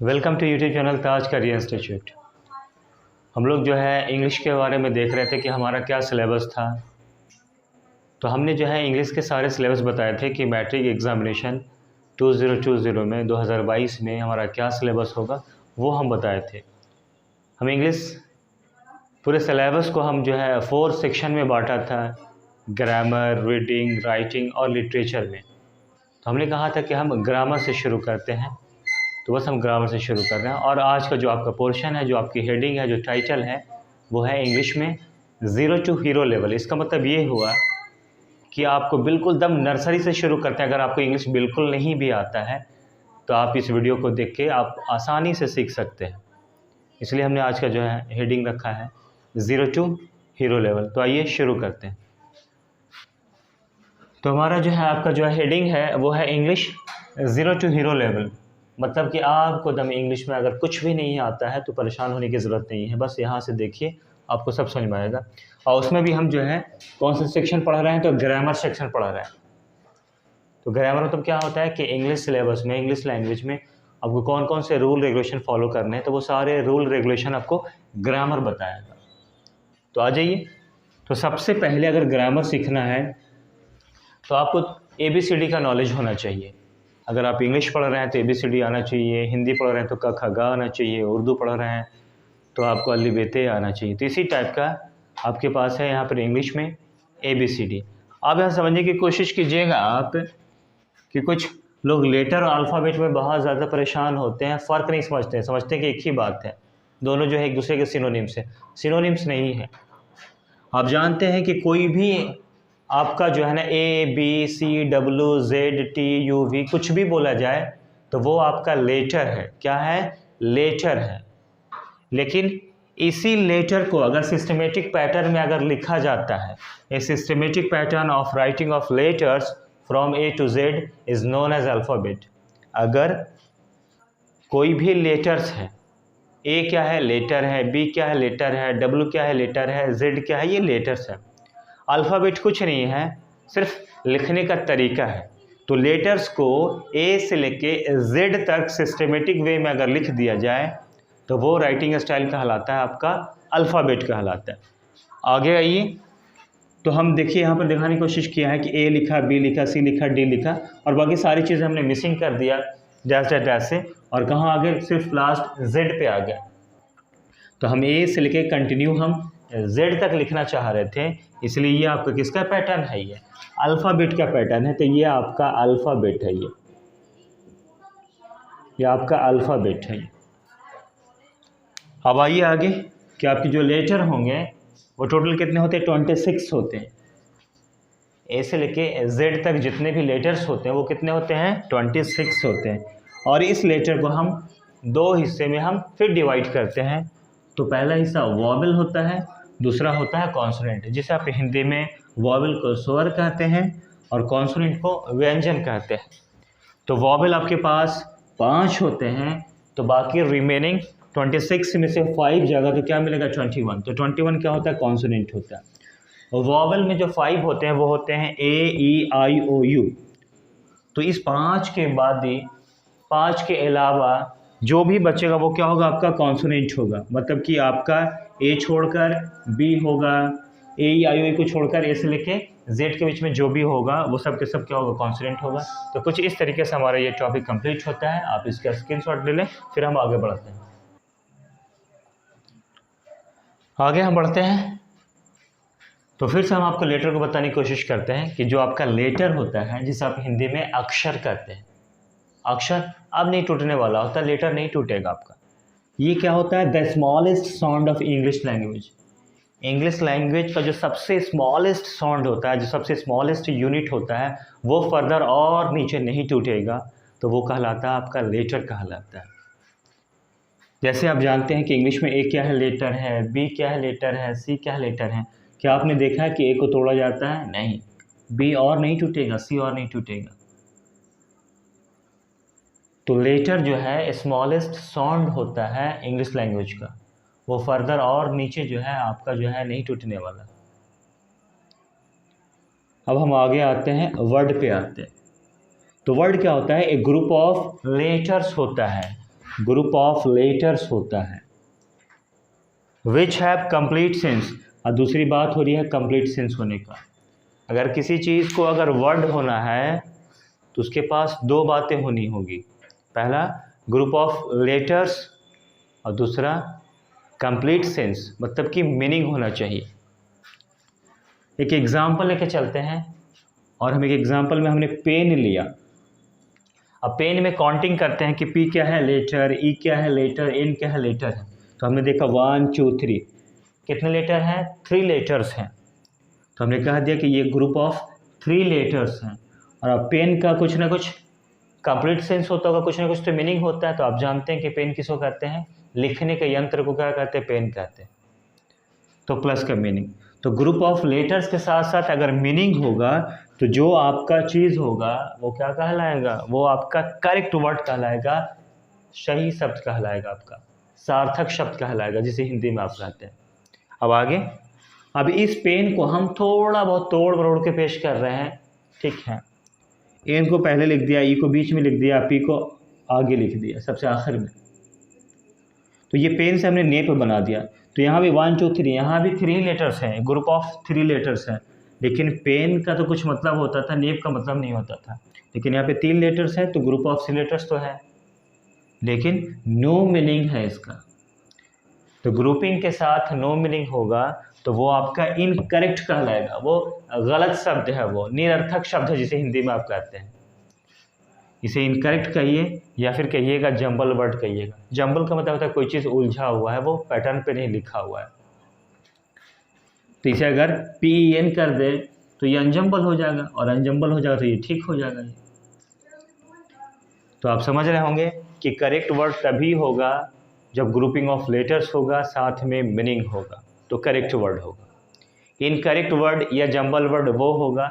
Welcome to YouTube channel Taj career institute. हम लोग जो है इंग्लिश के बारे में देख रहे थे कि हमारा क्या सिलेबस था। तो हमने जो है इंग्लिश के सारे सिलेबस बताए थे कि मैट्रिक एग्ज़ामिनेशन 2020 में 2022 में हमारा क्या सिलेबस होगा, वो हम बताए थे। हम इंग्लिश पूरे सिलेबस को हम जो है 4 सेक्शन में बांटा था, ग्रामर, रीडिंग, राइटिंग और लिटरेचर में। तो हमने कहा था कि हम ग्रामर से शुरू करते हैं, तो बस हम ग्रामर से शुरू कर रहे हैं। और आज का जो आपका पोर्शन है, जो आपकी हेडिंग है, जो टाइटल है, वो है इंग्लिश में ज़ीरो टू हीरो लेवल। इसका मतलब ये हुआ कि आपको बिल्कुल दम नर्सरी से शुरू करते हैं। अगर आपको इंग्लिश बिल्कुल नहीं भी आता है तो आप इस वीडियो को देख के आप आसानी से सीख सकते हैं। इसलिए हमने आज का जो है हेडिंग रखा है ज़ीरो टू हीरो लेवल। तो आइए शुरू करते हैं। तो हमारा जो है आपका जो हेडिंग है वो है English zero to hero level. मतलब कि आपको दम इंग्लिश में अगर कुछ भी नहीं आता है तो परेशान होने की ज़रूरत नहीं है। बस यहाँ से देखिए, आपको सब समझ में आएगा। और उसमें भी हम जो है कौन सा सेक्शन पढ़ रहे हैं, तो ग्रामर सेक्शन पढ़ रहे हैं। तो ग्रामर मतलब क्या होता है कि इंग्लिश सिलेबस में, इंग्लिश लैंग्वेज में आपको कौन कौन से रूल रेगुलेशन फॉलो करने हैं, तो वो सारे रूल रेगुलेशन आपको ग्रामर बताएगा। तो आ जाइए। तो सबसे पहले अगर ग्रामर सीखना है तो आपको ABCD का नॉलेज होना चाहिए। अगर आप इंग्लिश पढ़ रहे हैं तो ABCD आना चाहिए, हिंदी पढ़ रहे हैं तो क ख ग आना चाहिए, उर्दू पढ़ रहे हैं तो आपको अल्ली बेते आना चाहिए। तो इसी टाइप का आपके पास है यहाँ पर इंग्लिश में ABCD। आप यहाँ समझने की कोशिश कीजिएगा आप कि कुछ लोग लेटर और अल्फ़ाबेट में बहुत ज़्यादा परेशान होते हैं, फ़र्क नहीं समझते हैं, समझते हैं कि एक ही बात है, दोनों जो है एक दूसरे के सिनोनिम्स है। सिनोनिम्स नहीं है। आप जानते हैं कि कोई भी आपका जो है ना ABCWZTUV कुछ भी बोला जाए तो वो आपका लेटर है। क्या है? लेटर है। लेकिन इसी लेटर को अगर सिस्टमेटिक पैटर्न में अगर लिखा जाता है, a systematic pattern of writing of letters from A to Z is known as alphabet. अगर कोई भी लेटर्स है, A क्या है? लेटर है। B क्या है? लेटर है। W क्या है? लेटर है। Z क्या है? ये लेटर्स है। अल्फ़ाबेट कुछ नहीं है, सिर्फ लिखने का तरीका है। तो लेटर्स को A से लेके Z तक सिस्टमेटिक वे में अगर लिख दिया जाए तो वो राइटिंग स्टाइल कहलाता है, आपका अल्फ़ाबेट कहलाता है। आगे आइए। तो हम देखिए यहाँ पर दिखाने की कोशिश किया है कि A लिखा, B लिखा, C लिखा, D लिखा और बाकी सारी चीज़ें हमने मिसिंग कर दिया डैश डैश डैश से, और कहाँ आ गए? सिर्फ लास्ट Z पे आ गया। तो हम A से लेके कंटिन्यू हम Z तक लिखना चाह रहे थे, इसलिए ये आपका किसका पैटर्न है? ये अल्फ़ाबेट का पैटर्न है। तो ये आपका अल्फ़ाबेट है, ये आपका अल्फ़ाबेट है। अब आइए आगे कि आपके जो लेटर होंगे वो टोटल कितने होते हैं? 26 होते हैं। A से लेके Z तक जितने भी लेटर्स होते हैं वो कितने होते हैं? 26 होते हैं। और इस लेटर को हम दो हिस्से में हम फिर डिवाइड करते हैं। तो पहला हिस्सा वॉवेल होता है, दूसरा होता है कॉन्सोनेंट, जिसे आप हिंदी में वॉवेल को स्वर कहते हैं और कॉन्सोनेंट को व्यंजन कहते हैं। तो वॉवेल आपके पास 5 होते हैं, तो बाकी रिमेनिंग 26 में से 5 जाएगा तो क्या मिलेगा? 21। तो 21 क्या होता है? कॉन्सोनेंट होता है। और वॉवेल में जो 5 होते हैं वो होते हैं AEIOU। तो इस 5 के बाद ही 5 के अलावा जो भी बचेगा वो क्या होगा? आपका कॉन्सोनेंट होगा। मतलब कि आपका A छोड़कर B होगा, AEIOU को छोड़कर A से लेके Z के बीच में जो भी होगा वो सब के सब क्या होगा? कॉन्सोनेंट होगा। तो कुछ इस तरीके से हमारा ये टॉपिक कंप्लीट होता है। आप इसका स्क्रीनशॉट ले लें, फिर हम आगे बढ़ते हैं। आगे हम बढ़ते हैं तो फिर से हम आपको लेटर को बताने की कोशिश करते हैं कि जो आपका लेटर होता है, जिसे आप हिंदी में अक्षर कहते हैं, अक्षर अब नहीं टूटने वाला होता, लेटर नहीं टूटेगा आपका। ये क्या होता है? The smallest sound of English language. English language का जो सबसे स्मॉलेस्ट साउंड होता है, जो सबसे स्मॉलेस्ट यूनिट होता है, वो फर्दर और नीचे नहीं टूटेगा, तो वो कहलाता है आपका लेटर कहलाता है। जैसे आप जानते हैं कि इंग्लिश में A क्या है? लेटर है। B क्या है? लेटर है। C क्या है? लेटर है। क्या आपने देखा है कि A को तोड़ा जाता है? नहीं। B और नहीं टूटेगा, C और नहीं टूटेगा। तो लेटर जो है स्मॉलेस्ट साउंड होता है इंग्लिश लैंग्वेज का, वो फर्दर और नीचे जो है आपका जो है नहीं टूटने वाला। अब हम आगे आते हैं, वर्ड पे आते हैं। तो वर्ड क्या होता है? एक ग्रुप ऑफ लेटर्स होता है। ग्रुप ऑफ लेटर्स होता है विच हैव कंप्लीट सेंस। और दूसरी बात हो रही है कंप्लीट सेंस होने का। अगर किसी चीज़ को अगर वर्ड होना है तो उसके पास दो बातें होनी होगी, पहला ग्रुप ऑफ लेटर्स और दूसरा कंप्लीट सेंस, मतलब कि मीनिंग होना चाहिए। एक एग्जाम्पल लेके चलते हैं, और हम एक एग्जाम्पल में हमने पेन लिया। अब पेन में काउंटिंग करते हैं कि पी क्या है लेटर, ई क्या है लेटर, एन क्या है लेटर है। तो हमने देखा 1 2 3 कितने लेटर हैं, 3 लेटर्स हैं। तो हमने कह दिया कि ये ग्रुप ऑफ 3 लेटर्स हैं। और अब पेन का कुछ ना कुछ कंप्लीट सेंस होता होगा, कुछ ना कुछ तो मीनिंग होता है। तो आप जानते हैं कि पेन किसको कहते हैं, लिखने के यंत्र को क्या कहते हैं, पेन कहते हैं। तो प्लस का मीनिंग, तो ग्रुप ऑफ लेटर्स के साथ साथ अगर मीनिंग होगा तो जो आपका चीज़ होगा वो क्या कहलाएगा, वो आपका करेक्ट वर्ड कहलाएगा, सही शब्द कहलाएगा, आपका सार्थक शब्द कहलाएगा, जिसे हिंदी में आप कहते हैं। अब आगे, अब इस पेन को हम थोड़ा बहुत तोड़ मरोड़ के पेश कर रहे हैं, ठीक है। एन को पहले लिख दिया, ई को बीच में लिख दिया, पी को आगे लिख दिया सबसे आखिर में। तो ये पेन से हमने नेप बना दिया। तो यहाँ भी 1 2 3, यहाँ भी 3 लेटर्स हैं, ग्रुप ऑफ 3 लेटर्स हैं। लेकिन पेन का तो कुछ मतलब होता था, नेप का मतलब नहीं होता था। लेकिन यहाँ पे 3 लेटर्स हैं तो ग्रुप ऑफ 3 लेटर्स तो है, लेकिन नो मीनिंग है इसका। तो ग्रुपिंग के साथ नो मीनिंग होगा तो वो आपका इनकरेक्ट कहलाएगा, वो गलत शब्द है, वो निरर्थक शब्द है, जिसे हिंदी में आप कहते हैं। इसे इनकरेक्ट कहिए या फिर कहिएगा जंबल वर्ड कहिएगा। जंबल का मतलब होता है कोई चीज़ उलझा हुआ है, वो पैटर्न पे नहीं लिखा हुआ है। तो इसे अगर PEN कर दे तो ये अनजंबल हो जाएगा, और अनजंबल हो जाएगा तो ये ठीक हो जाएगा। तो आप समझ रहे होंगे कि करेक्ट वर्ड तभी होगा जब ग्रुपिंग ऑफ लेटर्स होगा, साथ में मीनिंग होगा, तो करेक्ट वर्ड होगा। इनकरेक्ट वर्ड या जंबल वर्ड वो होगा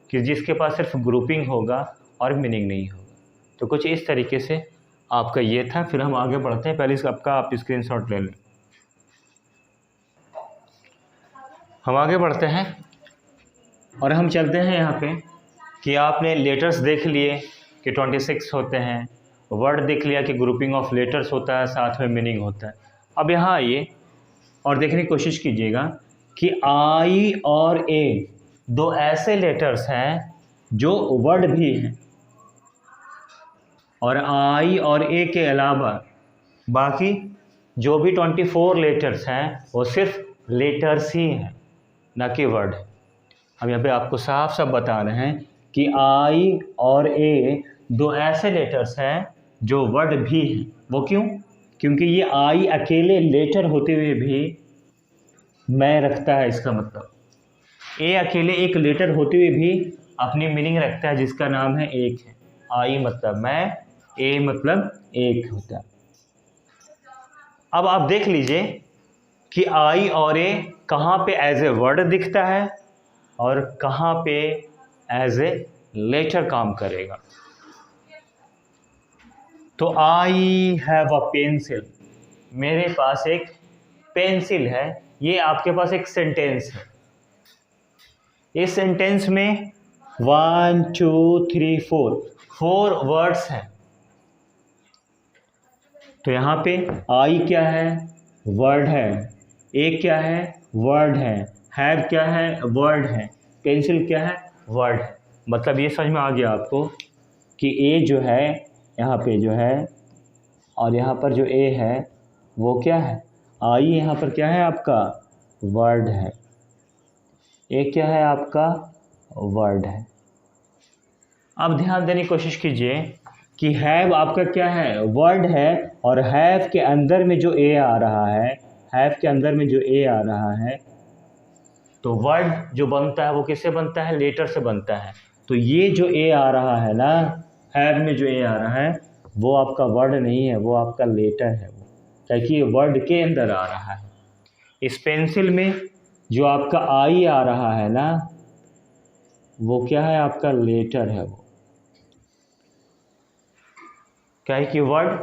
कि जिसके पास सिर्फ ग्रुपिंग होगा और मीनिंग नहीं होगा। तो कुछ इस तरीके से आपका ये था। फिर हम आगे बढ़ते हैं, पहले आपका आप स्क्रीनशॉट ले लें। हम आगे बढ़ते हैं और हम चलते हैं यहाँ पे कि आपने लेटर्स देख लिए कि 26 होते हैं, वर्ड देख लिया कि ग्रुपिंग ऑफ लेटर्स होता है, साथ में मीनिंग होता है। अब यहाँ आइए और देखने की कोशिश कीजिएगा कि आई और ए दो ऐसे लेटर्स हैं जो वर्ड भी हैं, और आई और ए के अलावा बाकी जो भी 24 लेटर्स हैं वो सिर्फ लेटर्स ही हैं, ना कि वर्ड है। हम यहाँ पे आपको साफ साफ बता रहे हैं कि आई और ए दो ऐसे लेटर्स हैं जो वर्ड भी हैं। वो क्यों? क्योंकि ये आई अकेले लेटर होते हुए भी मैं रखता है, इसका मतलब ए अकेले एक लेटर होते हुए भी अपनी मीनिंग रखता है, जिसका नाम है एक है। आई मतलब मैं, ए मतलब एक होता है। अब आप देख लीजिए कि आई और ए कहाँ पे एज ए वर्ड दिखता है और कहाँ पे एज ए लेटर काम करेगा। तो आई हैव अ पेंसिल, मेरे पास एक पेंसिल है, ये आपके पास एक सेंटेंस है। इस सेंटेंस में 1 2 3 4 वर्ड्स हैं। तो यहाँ पे आई क्या है, वर्ड है, ए क्या है, वर्ड है क्या है, वर्ड है, पेंसिल क्या है, वर्ड है। मतलब ये समझ में आ गया आपको कि ए जो है यहाँ पे जो है और यहाँ पर जो ए है वो क्या है, आई यहाँ पर क्या है आपका, वर्ड है, ए क्या है आपका, वर्ड है। अब ध्यान देने की कोशिश कीजिए कि हैव आपका क्या है, वर्ड है, और हैव के अंदर में जो ए आ रहा है, हैव के अंदर में जो ए आ रहा है, तो वर्ड जो बनता है वो किससे बनता है, लेटर से बनता है। तो ये जो ए आ रहा है ना, हैव में जो ए आ रहा है वो आपका वर्ड नहीं है, वो आपका लेटर है, ताकि ये वर्ड के अंदर आ रहा है। इस पेंसिल में जो आपका आई आ रहा है ना, वो क्या है, आपका लेटर है। वो क्या है कि वर्ड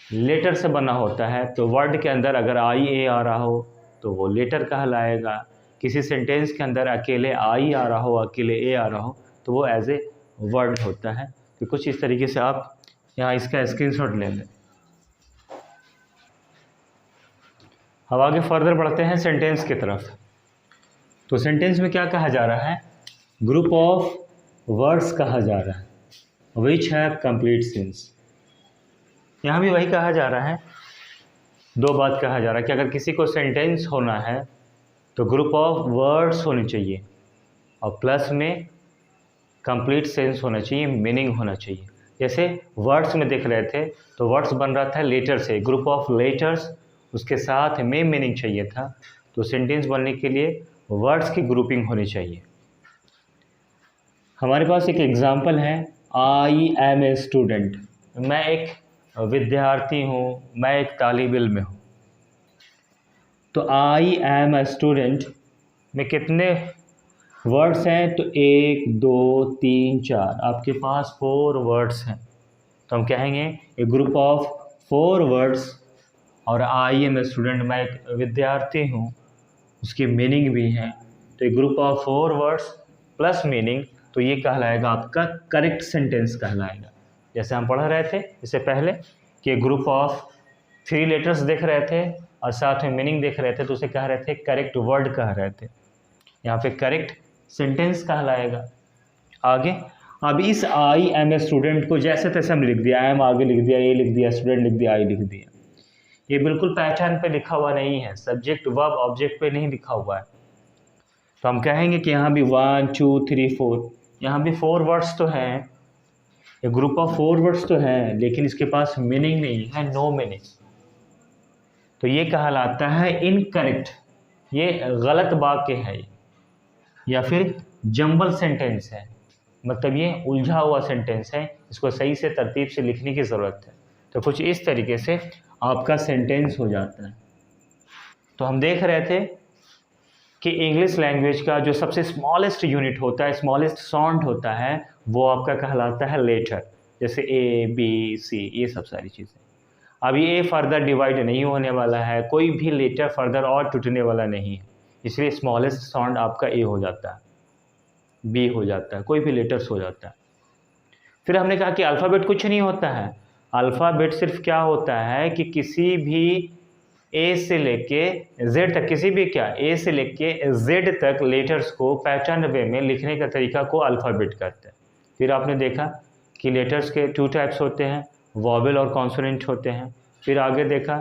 लेटर से बना होता है, तो वर्ड के अंदर अगर आई ए आ रहा हो तो वो लेटर कहलाएगा। किसी सेंटेंस के अंदर अकेले आई आ रहा हो, अकेले ए आ रहा हो, तो वो एज ए वर्ड होता है। तो कुछ इस तरीके से आप यहाँ इसका स्क्रीनशॉट ले लें। अब आगे फर्दर बढ़ते हैं सेंटेंस की तरफ। तो सेंटेंस में क्या कहा जा रहा है, ग्रुप ऑफ वर्ड्स कहा जा रहा है विच हैव कंप्लीट सेंस। यहाँ भी वही कहा जा रहा है, दो बात कहा जा रहा है कि अगर किसी को सेंटेंस होना है तो ग्रुप ऑफ वर्ड्स होनी चाहिए और प्लस में कंप्लीट सेंस होना चाहिए, मीनिंग होना चाहिए। जैसे वर्ड्स में देख रहे थे तो वर्ड्स बन रहा था लेटर से, ग्रुप ऑफ लेटर्स, उसके साथ में मीनिंग चाहिए था। तो सेंटेंस बनने के लिए वर्ड्स की ग्रुपिंग होनी चाहिए। हमारे पास एक एग्जांपल है, आई एम ए स्टूडेंट, मैं एक विद्यार्थी हूँ, मैं एक तालिब इल्म हूँ। तो आई एम ए स्टूडेंट में कितने वर्ड्स हैं, तो 1 2 3 4, आपके पास 4 वर्ड्स हैं। तो हम कहेंगे ए ग्रुप ऑफ 4 वर्ड्स, और आई एम ए स्टूडेंट, मैं एक विद्यार्थी हूँ, उसकी मीनिंग भी है। तो a group of 4 words plus meaning, तो ये कहलाएगा आपका करेक्ट सेंटेंस कहलाएगा। जैसे हम पढ़ रहे थे इससे पहले कि ग्रुप ऑफ 3 लेटर्स देख रहे थे और साथ में मीनिंग देख रहे थे, तो उसे कह रहे थे करेक्ट वर्ड कह रहे थे। यहाँ पे करेक्ट सेंटेंस कहलाएगा। आगे अब इस आई एम ए स्टूडेंट को जैसे तैसे हम लिख दिया, एम आगे लिख दिया, ए लिख दिया, स्टूडेंट लिख दिया, आई लिख दिया। ये बिल्कुल पैटर्न पे लिखा हुआ नहीं है, सब्जेक्ट वर्ब ऑब्जेक्ट पे नहीं लिखा हुआ है। तो हम कहेंगे कि यहाँ भी 1 2 3 4, यहाँ भी 4 वर्ड्स तो हैं, एक ग्रुप ऑफ 4 वर्ड्स तो हैं, लेकिन इसके पास मीनिंग नहीं है, नो मीनिंग। तो ये कहलाता है इनकरेक्ट, ये गलत वाक्य है या फिर जंबल सेंटेंस है, मतलब ये उलझा हुआ सेंटेंस है, इसको सही से तरतीब से लिखने की ज़रूरत है। तो कुछ इस तरीके से आपका सेंटेंस हो जाता है। तो हम देख रहे थे कि इंग्लिश लैंग्वेज का जो सबसे स्मॉलेस्ट यूनिट होता है, स्मॉलेस्ट साउंड होता है, वो आपका कहलाता है लेटर। जैसे ए बी सी, ये सब सारी चीज़ें। अब ये फर्दर डिवाइड नहीं होने वाला है, कोई भी लेटर फर्दर और टूटने वाला नहीं है, इसलिए स्मॉलेस्ट साउंड आपका ए हो जाता है, बी हो जाता है, कोई भी लेटर्स हो जाता है। फिर हमने कहा कि अल्फ़ाबेट कुछ नहीं होता है, अल्फ़ाबेट सिर्फ क्या होता है कि किसी भी ए से लेके जेड तक, किसी भी क्या ए से लेके जेड तक लेटर्स को पैटर्न वे में लिखने का तरीका को अल्फ़ाबेट कहते हैं। फिर आपने देखा कि लेटर्स के 2 टाइप्स होते हैं, वॉवेल और कॉन्सोनेंट होते हैं। फिर आगे देखा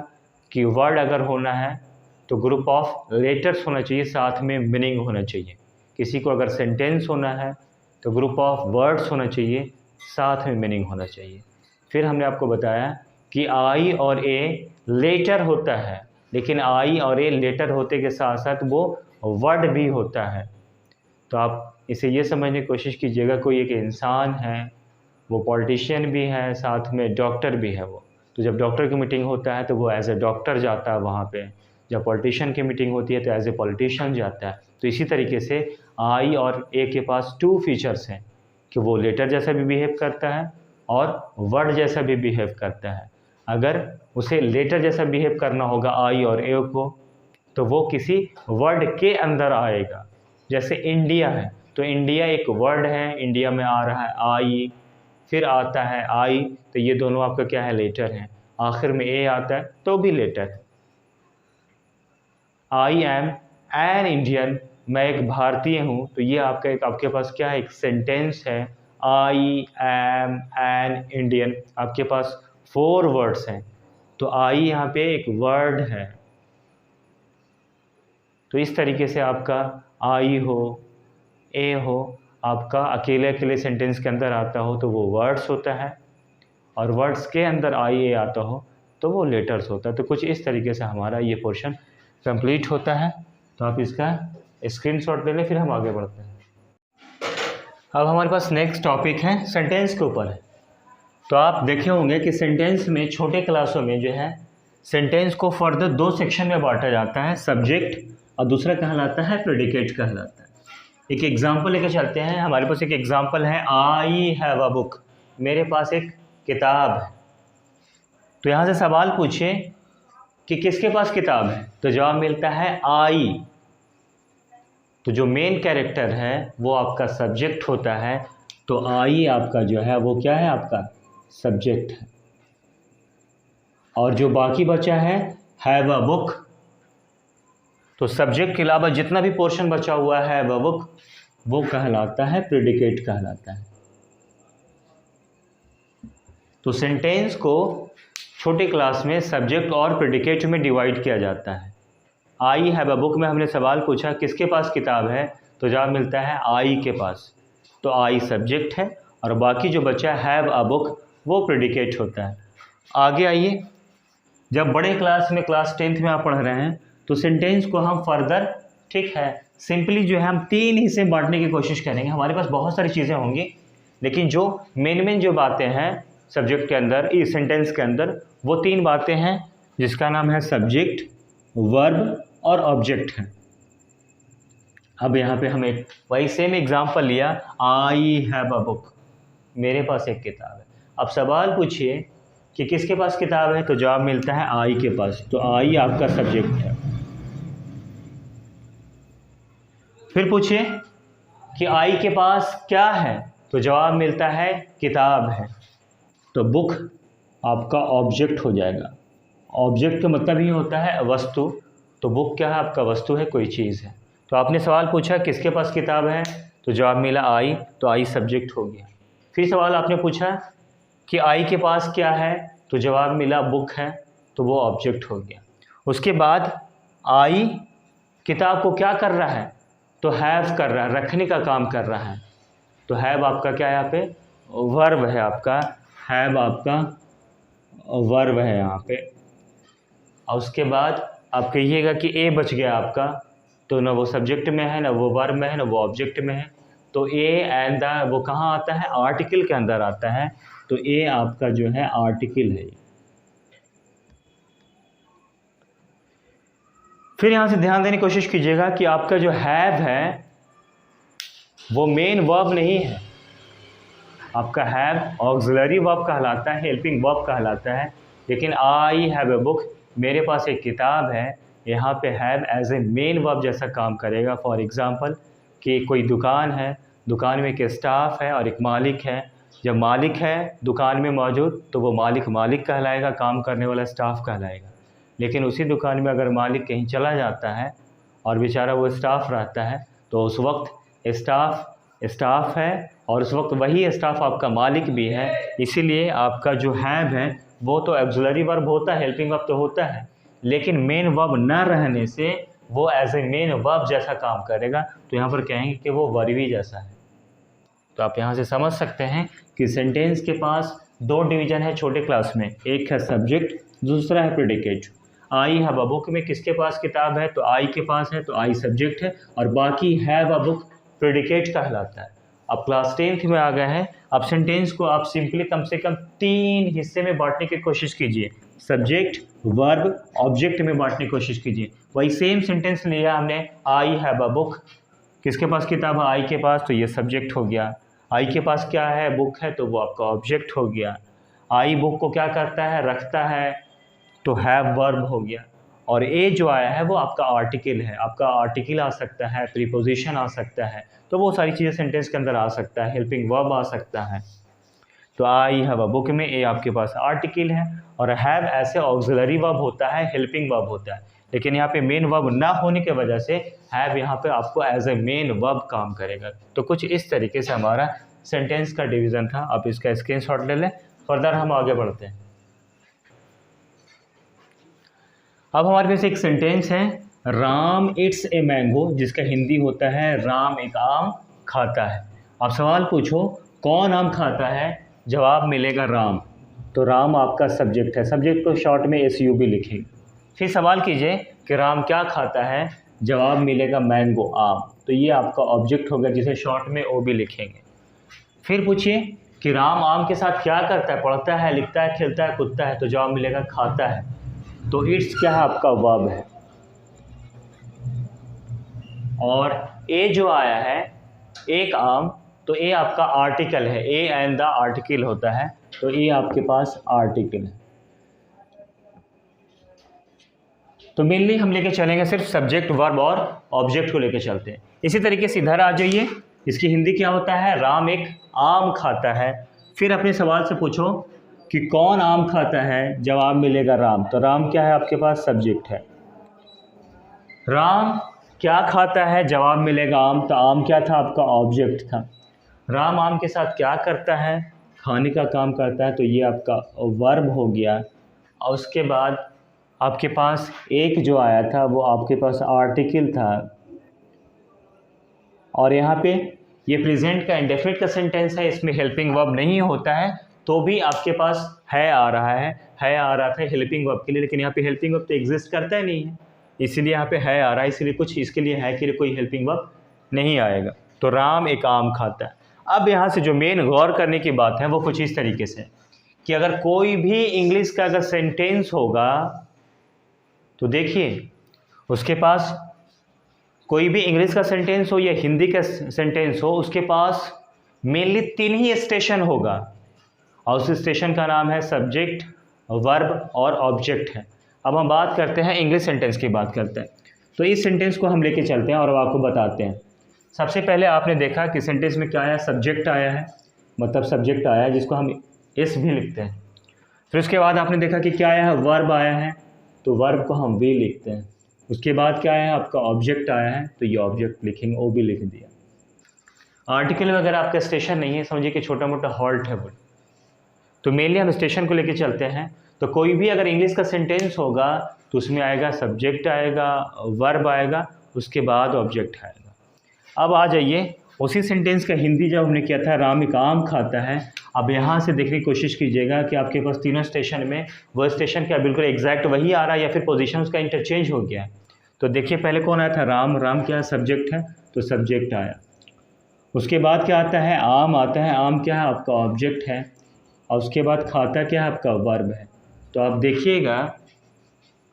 कि वर्ड अगर होना है तो ग्रुप ऑफ लेटर्स होना चाहिए, साथ में मीनिंग होना चाहिए। किसी को अगर सेंटेंस होना है तो ग्रुप ऑफ वर्ड्स होना चाहिए, साथ में मीनिंग होना चाहिए। फिर हमने आपको बताया कि आई और ए लेटर होता है, लेकिन आई और ए लेटर होते के साथ साथ वो वर्ड भी होता है। तो आप इसे ये समझने की कोशिश कीजिएगा, कोई एक इंसान है, वो पॉलिटिशियन भी है, साथ में डॉक्टर भी है वो। तो जब डॉक्टर की मीटिंग होता है तो वो एज ए डॉक्टर जाता है वहाँ पे, जब पॉलिटिशियन की मीटिंग होती है तो एज ए पॉलिटिशियन जाता है। तो इसी तरीके से आई और ए के पास 2 फीचर्स हैं कि वो लेटर जैसा भी बिहेव करता है और वर्ड जैसा भी बिहेव करता है। अगर उसे लेटर जैसा बिहेव करना होगा आई और ए को, तो वो किसी वर्ड के अंदर आएगा। जैसे इंडिया है तो इंडिया एक वर्ड है, इंडिया में आ रहा है आई, फिर आता है आई, तो ये दोनों आपका क्या है, लेटर हैं। आखिर में ए आता है तो भी लेटर है। आई एम एन इंडियन, मैं एक भारतीय हूँ, तो ये आपका एक आपके पास क्या है, एक सेंटेंस है। आई एम एन इंडियन, आपके पास 4 वर्ड्स हैं, तो आई यहाँ पे एक वर्ड है। तो इस तरीके से आपका आई हो, ए हो, आपका अकेले अकेले सेंटेंस के अंदर आता हो तो वो वर्ड्स होता है, और वर्ड्स के अंदर आई ए आता हो तो वो लेटर्स होता है। तो कुछ इस तरीके से हमारा ये पोर्शन कंप्लीट होता है। तो आप इसका स्क्रीनशॉट ले लें, फिर हम आगे बढ़ते हैं। अब हमारे पास नेक्स्ट टॉपिक है सेंटेंस के ऊपर है। तो आप देखे होंगे कि सेंटेंस में छोटे क्लासों में जो है सेंटेंस को फर्दर 2 सेक्शन में बांटा जाता है, सब्जेक्ट और दूसरा कहलाता है प्रेडिकेट कहलाता है। एक एग्जांपल लेकर चलते हैं। हमारे पास एक एग्जांपल है, आई हैव अ बुक, मेरे पास एक किताब है। तो यहाँ से सवाल पूछे कि किसके पास किताब है, तो जवाब मिलता है आई। तो जो मेन कैरेक्टर है वो आपका सब्जेक्ट होता है, तो आई आपका जो है वो क्या है, आपका सब्जेक्ट है। और जो बाकी बचा है हैव अ बुक, तो सब्जेक्ट के अलावा जितना भी पोर्शन बचा हुआ है वो कहलाता है प्रेडिकेट कहलाता है। तो सेंटेंस को छोटे क्लास में सब्जेक्ट और प्रेडिकेट में डिवाइड किया जाता है। आई हैव अ बुक में हमने सवाल पूछा किसके पास किताब है, तो जवाब मिलता है आई के पास। तो आई सब्जेक्ट है और बाकी जो बचा हैव अ बुक वो प्रेडिकेट होता है। आगे आइए, जब बड़े क्लास में क्लास 10th में आप पढ़ रहे हैं तो सेंटेंस को हम फर्दर, ठीक है, सिंपली जो है हम 3 हिस्से में बांटने की कोशिश करेंगे। हमारे पास बहुत सारी चीज़ें होंगी, लेकिन जो मेन जो बातें हैं सब्जेक्ट के अंदर, इस सेंटेंस के अंदर, वो 3 बातें हैं जिसका नाम है सब्जेक्ट, वर्ब और ऑब्जेक्ट है। अब यहाँ पे हमें वही सेम एग्जांपल लिया, आई हैव अ बुक, मेरे पास एक किताब है। अब सवाल पूछिए कि किसके पास किताब है, तो जवाब मिलता है आई के पास। तो आई आपका सब्जेक्ट है। फिर पूछिए कि आई के पास क्या है, तो जवाब मिलता है किताब है। तो बुक आपका ऑब्जेक्ट हो जाएगा। ऑब्जेक्ट का मतलब ही होता है वस्तु, तो बुक क्या है, आपका वस्तु है, कोई चीज़ है। तो आपने सवाल पूछा किसके पास किताब है, तो जवाब मिला आई, तो आई सब्जेक्ट हो गया। फिर सवाल आपने पूछा कि आई के पास क्या है, तो जवाब मिला बुक है, तो वो ऑब्जेक्ट हो गया। उसके बाद आई किताब को क्या कर रहा है, तो हैव कर रहा है, रखने का काम कर रहा है। तो हैव आपका क्या है, यहाँ पे वर्ब है आपका, हैव आपका वर्ब है यहाँ पे। और उसके बाद आप कहिएगा कि ए बच गया आपका, तो ना वो सब्जेक्ट में है, ना वो वर्ब में है, ना वो ऑब्जेक्ट में है। तो ए एंड द वो कहाँ आता है, आर्टिकल के अंदर आता है। तो ए आपका जो है आर्टिकल है। फिर यहाँ से ध्यान देने की कोशिश कीजिएगा कि आपका जो हैव है वो मेन वर्ब नहीं है, आपका हैव ऑक्सिलरी वर्ब कहलाता है, हेल्पिंग वर्ब कहलाता है। लेकिन आई हैव अ बुक, मेरे पास एक किताब है, यहाँ पे have as a main verb जैसा काम करेगा। फॉर एग्जांपल कि कोई दुकान है, दुकान में एक स्टाफ है और एक मालिक है। जब मालिक है दुकान में मौजूद तो वो मालिक कहलाएगा, काम करने वाला स्टाफ कहलाएगा। लेकिन उसी दुकान में अगर मालिक कहीं चला जाता है और बेचारा वो स्टाफ रहता है, तो उस वक्त स्टाफ है और उस वक्त वही स्टाफ आपका मालिक भी है। इसीलिए आपका जो हैव है वो तो ऑक्सिलरी वर्ब होता है, हेल्पिंग वर्ब तो होता है, लेकिन मेन वर्ब न रहने से वो एज ए मेन वर्ब जैसा काम करेगा। तो यहाँ पर कहेंगे कि वो वर्बी जैसा है। तो आप यहाँ से समझ सकते हैं कि सेंटेंस के पास 2 डिवीजन है छोटे क्लास में, एक है सब्जेक्ट, दूसरा है predicate. I have a book में किसके पास किताब है, तो आई के पास है, तो आई सब्जेक्ट है, और बाकी हैव अ बुक प्रेडिकेट कहलाता है। अब क्लास 10th में आ गए हैं। अब सेंटेंस को आप सिंपली कम से कम 3 हिस्से में बांटने की कोशिश कीजिए, सब्जेक्ट, वर्ब, ऑब्जेक्ट में बांटने की कोशिश कीजिए। वही सेम सेंटेंस लिया हमने, आई हैव अ बुक, किसके पास किताब है, आई के पास, तो ये सब्जेक्ट हो गया। आई के पास क्या है, बुक है, तो वो आपका ऑब्जेक्ट हो गया। आई बुक को क्या करता है, रखता है, तो हैव वर्ब हो गया। और ए जो आया है वो आपका आर्टिकल है, आपका आर्टिकल आ सकता है, प्रीपोजिशन आ सकता है, तो वो सारी चीज़ें सेंटेंस के अंदर आ सकता है, हेल्पिंग वर्ब आ सकता है। तो आई हैव अ बुक में ए आपके पास आर्टिकल है, और हैव ऐसे ऑक्सिलरी वर्ब होता है, हेल्पिंग वर्ब होता है। लेकिन यहाँ पे मेन वर्ब ना होने की वजह से हैव यहाँ पे आपको एज ए मेन वर्ब काम करेगा। तो कुछ इस तरीके से हमारा सेंटेंस का डिवीज़न था। आप इसका स्क्रीनशॉट ले लें। फर्दर हम आगे बढ़ते हैं। अब हमारे पास एक सेंटेंस है, राम इट्स ए मैंगो, जिसका हिंदी होता है राम एक आम खाता है। आप सवाल पूछो कौन आम खाता है, जवाब मिलेगा राम। तो राम आपका सब्जेक्ट है, सब्जेक्ट को शॉर्ट में SUB लिखेंगे। फिर सवाल कीजिए कि राम क्या खाता है, जवाब मिलेगा मैंगो आम, तो ये आपका ऑब्जेक्ट होगा जिसे शॉर्ट में OB लिखेंगे। फिर पूछिए कि राम आम के साथ क्या करता है, पढ़ता है, लिखता है, खेलता है, कूदता है, तो जवाब मिलेगा खाता है। तो इट्स क्या है, आपका वर्ब है। और ए जो आया है एक आम, तो ए आपका आर्टिकल है, ए एंड द आर्टिकल होता है, तो ए आपके पास आर्टिकल है। तो मेनली हम लेके चलेंगे सिर्फ सब्जेक्ट, वर्ब और ऑब्जेक्ट को लेके चलते हैं। इसी तरीके से इधर आ जाइए, इसकी हिंदी क्या होता है, राम एक आम खाता है। फिर अपने सवाल से पूछो कि कौन आम खाता है, जवाब मिलेगा राम। तो राम क्या है आपके पास, सब्जेक्ट है। राम क्या खाता है, जवाब मिलेगा आम। तो आम क्या था, आपका ऑब्जेक्ट था। राम आम के साथ क्या करता है, खाने का काम करता है, तो ये आपका वर्ब हो गया। और उसके बाद आपके पास एक जो आया था वो आपके पास आर्टिकल था, और यहाँ पे ये प्रेजेंट का इंडेफिनिट का सेंटेंस है, इसमें हेल्पिंग वर्ब नहीं होता है, तो भी आपके पास है आ रहा है आ रहा था हेल्पिंग वर्ब के लिए, लेकिन यहाँ पे हेल्पिंग वर्ब तो एग्जिस्ट करता ही नहीं है, इसीलिए यहाँ पे है आ रहा है, इसलिए कुछ इसके लिए है के लिए कोई हेल्पिंग वर्ब नहीं आएगा। तो राम एक आम खाता है। अब यहाँ से जो मेन गौर करने की बात है वो कुछ इस तरीके से कि अगर कोई भी इंग्लिश का अगर सेंटेंस होगा तो देखिए उसके पास कोई भी इंग्लिश का सेंटेंस हो या हिंदी का सेंटेंस हो, उसके पास मेनली 3 ही स्टेशन होगा, और उस स्टेशन का नाम है सब्जेक्ट, वर्ब और ऑब्जेक्ट है। अब हम बात करते हैं इंग्लिश सेंटेंस की बात करते हैं, तो इस सेंटेंस को हम लेके चलते हैं और अब आपको बताते हैं। सबसे पहले आपने देखा कि सेंटेंस में क्या आया, सब्जेक्ट आया है, मतलब सब्जेक्ट आया है जिसको हम एस भी लिखते हैं। फिर उसके बाद आपने देखा कि क्या आया है, वर्ब आया है, तो वर्ब को हम वी लिखते हैं। उसके बाद क्या आया है, आपका ऑब्जेक्ट आया है, तो ये ऑब्जेक्ट लिखेंगे, ओ भी लिख दिया। आर्टिकल में अगर आपका स्टेशन नहीं है, समझिए कि छोटा मोटा हॉल्ट है वो, तो मेनली हम स्टेशन को लेके चलते हैं। तो कोई भी अगर इंग्लिश का सेंटेंस होगा तो उसमें आएगा सब्जेक्ट आएगा, वर्ब आएगा, उसके बाद ऑब्जेक्ट आएगा। अब आ जाइए उसी सेंटेंस का हिंदी जब हमने किया था, राम एक आम खाता है। अब यहाँ से देखने की कोशिश कीजिएगा कि आपके पास तीनों स्टेशन में वो स्टेशन क्या बिल्कुल एग्जैक्ट वही आ रहा है या फिर पोजीशन उसका इंटरचेंज हो गया है। तो देखिए पहले कौन आया था, राम। राम क्या सब्जेक्ट है, तो सब्जेक्ट आया। उसके बाद क्या आता है, आम आता है। आम क्या है, आपका ऑब्जेक्ट है। और उसके बाद खाता क्या है, आपका वर्ब है। तो आप देखिएगा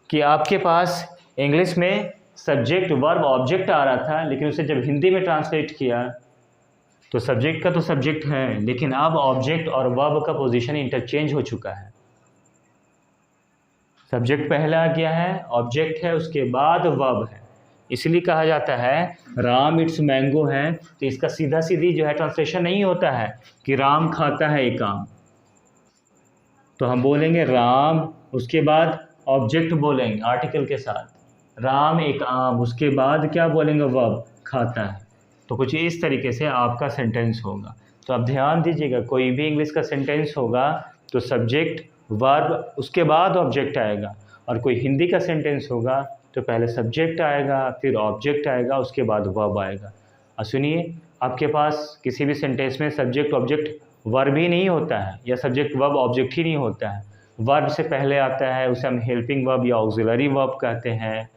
कि आपके पास इंग्लिश में सब्जेक्ट वर्ब ऑब्जेक्ट आ रहा था, लेकिन उसे जब हिंदी में ट्रांसलेट किया तो सब्जेक्ट का तो सब्जेक्ट है, लेकिन अब ऑब्जेक्ट और वर्ब का पोजीशन इंटरचेंज हो चुका है। सब्जेक्ट पहला आ गया है, ऑब्जेक्ट है, उसके बाद वर्ब है। इसलिए कहा जाता है राम इट्स मैंगो है, तो इसका सीधा सीधी जो है ट्रांसलेशन नहीं होता है कि राम खाता है एक आम। तो हम बोलेंगे राम, उसके बाद ऑब्जेक्ट बोलेंगे आर्टिकल के साथ, राम एक आम, उसके बाद क्या बोलेंगे, वर्ब, खाता है। तो कुछ इस तरीके से आपका सेंटेंस होगा। तो आप ध्यान दीजिएगा, कोई भी इंग्लिश का सेंटेंस होगा तो सब्जेक्ट, वर्ब, उसके बाद ऑब्जेक्ट आएगा, और कोई हिंदी का सेंटेंस होगा तो पहले सब्जेक्ट आएगा, फिर ऑब्जेक्ट आएगा, उसके बाद वर्ब आएगा। और सुनिए, आपके पास किसी भी सेंटेंस में सब्जेक्ट ऑब्जेक्ट वर्ब ही नहीं होता है, या सब्जेक्ट वर्ब ऑब्जेक्ट ही नहीं होता है। वर्ब से पहले आता है, उसे हम हेल्पिंग वर्ब या ऑक्सिलरी वर्ब कहते हैं।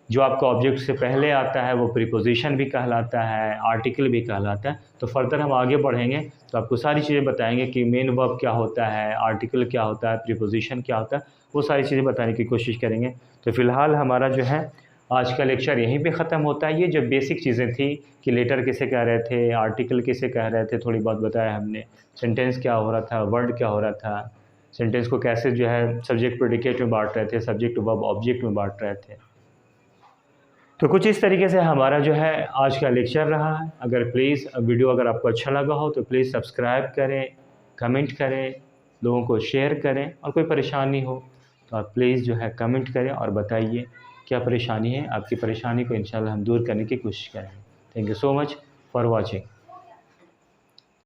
जो आपका ऑब्जेक्ट से पहले आता है वो प्रीपोजिशन भी कहलाता है, आर्टिकल भी कहलाता है। तो फर्दर हम आगे बढ़ेंगे तो आपको सारी चीज़ें बताएंगे कि मेन वर्ब क्या होता है, आर्टिकल क्या होता है, प्रीपोजिशन क्या होता है, वो सारी चीज़ें बताने की कोशिश करेंगे। तो फ़िलहाल हमारा जो है आज का लेक्चर यहीं पे ख़त्म होता है। ये जो बेसिक चीज़ें थी कि लेटर किसे कह रहे थे, आर्टिकल किसे कह रहे थे, थोड़ी बहुत बताया हमने, सेंटेंस क्या हो रहा था, वर्ड क्या हो रहा था, सेंटेंस को कैसे जो है सब्जेक्ट प्रेडिकेट में बांट रहे थे, सब्जेक्ट वर्ब ऑब्जेक्ट में बांट रहे थे। तो कुछ इस तरीके से हमारा जो है आज का लेक्चर रहा है। अगर प्लीज़ वीडियो अगर आपको अच्छा लगा हो तो प्लीज़ सब्सक्राइब करें, कमेंट करें, लोगों को शेयर करें, और कोई परेशानी हो तो आप प्लीज़ जो है कमेंट करें और बताइए क्या परेशानी है। आपकी परेशानी को इंशाल्लाह हम दूर करने की कोशिश करेंगे। Thank you so much for watching.